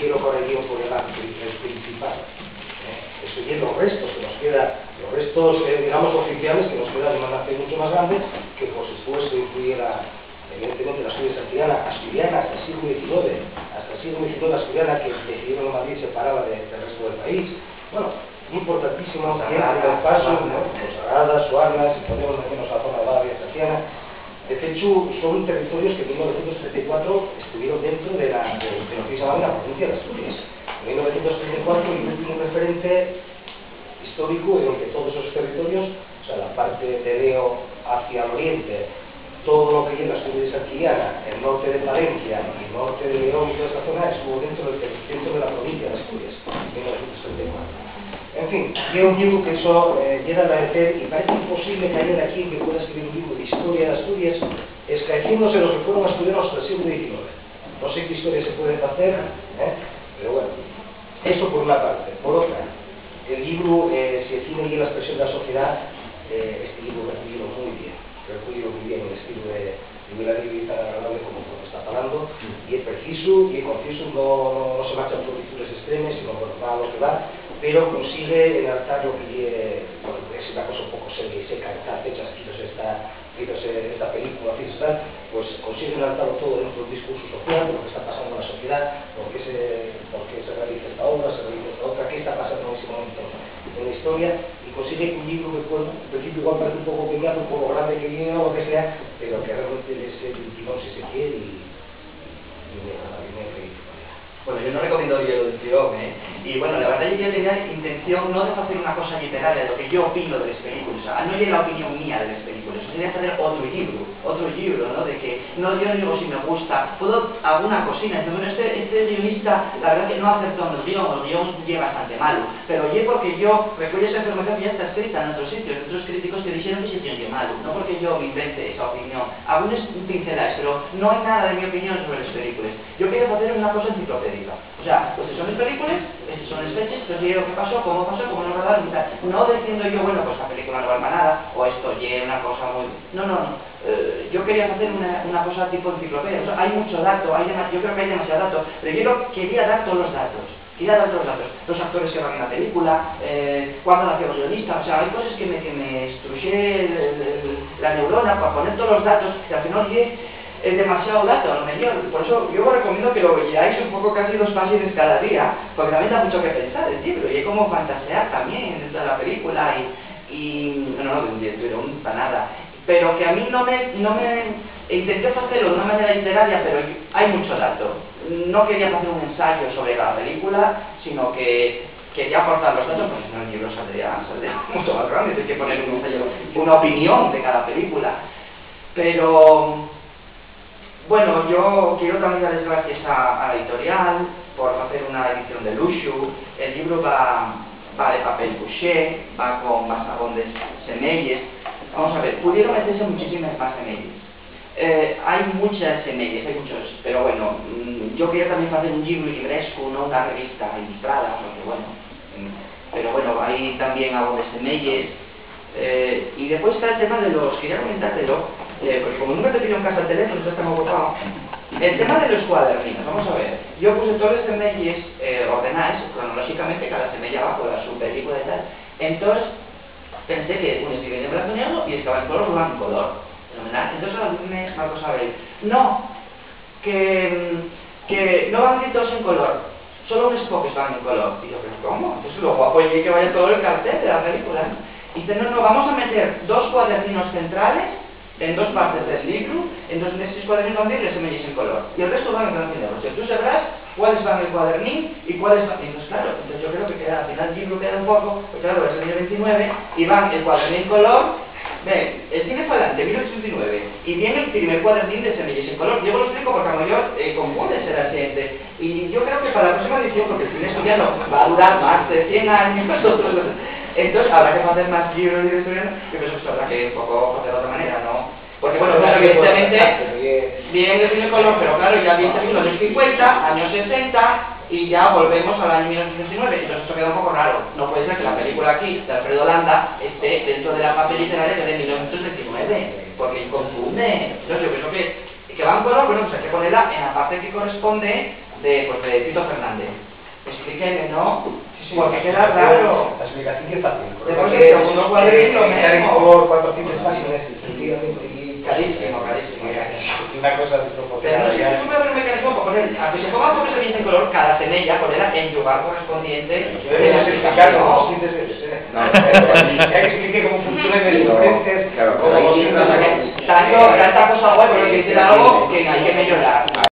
quiero corregir por el principal. Estoy los restos que nos quedan, los restos, digamos, oficiales que nos quedan de una nación mucho más grande, que por supuesto incluyera, evidentemente, la Asturias asturiana hasta el siglo XIX, asturiana, que decidieron en Madrid separada del resto del país. Bueno, importantísimo, el paso, Sagrada, Suarnas, si podemos meternos a la zona de la Vía Castellana. De hecho, son territorios que en 1934 estuvieron dentro de lo que se llama la provincia de Asturias. En 1934, el último referente histórico en el que todos esos territorios, o sea, la parte de Leo hacia el oriente, todo lo que llega a Asturias Alquiliana, el norte de Palencia y el norte de León y toda esta zona estuvo dentro de la provincia de Asturias, en 1934. En fin, yo digo que eso llega a agradecer y parece imposible que haya de aquí que pueda escribir un libro de historia de Asturias escaeciéndose los que fueron asturianos hasta el siglo XIX. No sé qué historia se puede hacer, pero bueno, eso por una parte. Por otra, el libro, si el cine y la expresión de la sociedad, este libro lo he recibido muy bien. Lo he recibido muy bien en el estilo de la Biblia tan agradable como está hablando, y es preciso y es conciso, no se marcha por lecturas extremas, sino por lo que va, pero consigue enalzar lo que bueno, es una cosa un poco seria y seca, estas fechas, esta película, pues consigue enalzarlo todo dentro del discurso social, de lo que está pasando en la sociedad, por qué se realiza esta obra, se realiza esta otra, qué está pasando en ese momento en la historia, y consigue un libro que, bueno, en principio igual parece un poco pequeño, un poco grande que viene o lo que sea, pero que realmente es el timón si se quiere y me feliz. Bueno, yo no recomiendo Hielo del Tirón, y bueno, la verdad es que yo tenía intención no de hacer una cosa literaria de lo que yo opino de las películas, o sea, no es la opinión mía de las películas, sería hacer otro libro, ¿no? De que, no, yo no digo si me gusta, puedo alguna cosina, bueno, este guionista, la verdad que no acertó en el guión llega bastante malo, pero oye, porque yo recuerdo esa información que ya está escrita en otros sitios, en otros críticos que dijeron que ese guión malo, no porque yo me invente esa opinión, algunas pinceladas, pero no hay nada de mi opinión sobre las películas. Yo quería hacer una cosa enciclopédica. O sea, pues son las películas, estas son las fechas, entonces yo qué pasó, cómo no rodaron, no diciendo yo, bueno, pues la película no valga nada, o esto lleva una cosa muy... No. Yo quería hacer una cosa tipo enciclopedia, o sea, hay mucho dato, yo creo que hay demasiado dato, pero yo quería dar todos los datos. Los actores que van en la película, cuándo nació el guionista, o sea, hay cosas que me estruché la neurona para poner todos los datos, que al final es demasiado dato, a lo mejor. Por eso yo os recomiendo que lo veáis un poco, casi 2 páginas cada día, porque también da mucho que pensar el libro, y hay como fantasear también dentro de la película, no, para nada. Pero que a mí no me intenté hacerlo de una manera literaria, pero hay mucho dato. No quería hacer un ensayo sobre cada película, sino que quería aportar los datos, porque si no el libro saldría mucho más grande, hay que poner un ensayo, una opinión de cada película. Pero bueno, yo quiero también dar las gracias a la editorial por hacer una edición de lujo. El libro va de papel couché, va con masabón de semelles. Vamos a ver, pudieron meterse muchísimas más semelles. Hay muchas semelles, hay muchos, pero bueno, yo quería también hacer un libro libresco, no una revista ilustrada, porque bueno, pero bueno, hay también algo de semelles. Y después está el tema de los, quería comentártelo, porque como nunca te pido en casa el teléfono, ya estamos ocupados. El tema de los cuaderninos, vamos a ver, yo puse todas las semillas ordenadas cronológicamente, cada semilla va por su película y tal. Entonces pensé que uno escribía en blanco y negro y estaba en color, uno en color, fenomenal. Entonces a me Marcos Abel, no, que no van a ir todos en color, solo unos pocos van en color. Y yo, pero ¿cómo? Entonces lo guapo es que vaya todo el cartel de la película, ¿no? Y dice, no, vamos a meter 2 cuaderninos centrales en 2 partes del libro, entonces en esos cuaderninos van a ir las semillas en color, y el resto van en blanco y negro. O sea, tú sabrás cuáles van en el cuadernín y cuáles van... Entonces, claro, entonces yo creo que al final el libro queda un poco, pues claro, es el día 29, y van el cuadernín en color. Ven, el cine fue adelante, 1989, y viene el primer cuadernín de semillas en color. Yo lo explico porque a lo mejor confunde ser asciente. Y yo creo que para la próxima edición, porque el cine estudiano va a durar más de 100 años, entonces habrá que hacer más libros de historia, y pues eso habrá que un poco hacer de otra manera, ¿no? Porque bueno, claro, evidentemente viene el cine en color, pero claro, ya viene en los años 50, años 60, y ya volvemos al año 1919, entonces esto queda un poco raro. No puede ser que la película aquí, de Alfredo Landa, esté dentro de la papel literaria que es de 1929, porque confunde. Entonces yo creo que que va en color, bueno, pues hay que ponerla en la parte que corresponde de Tito Fernández. Explíquenle, ¿no? Porque queda raro. La explicación que es fácil. Después el segundo cuadril, lo en mismo. color 400 páginas, efectivamente, y Carísimo. una cosa Pero desproporcionada. no sé, es un mecanismo para poner, aunque se ponga porque se viene en color, cada cenella, ponerla en el lugar correspondiente. Yo debería explicar como 200 veces, ya que explique cómo funciona en el Claro, tanta cosa guay, pero que dice algo que hay que mejorar.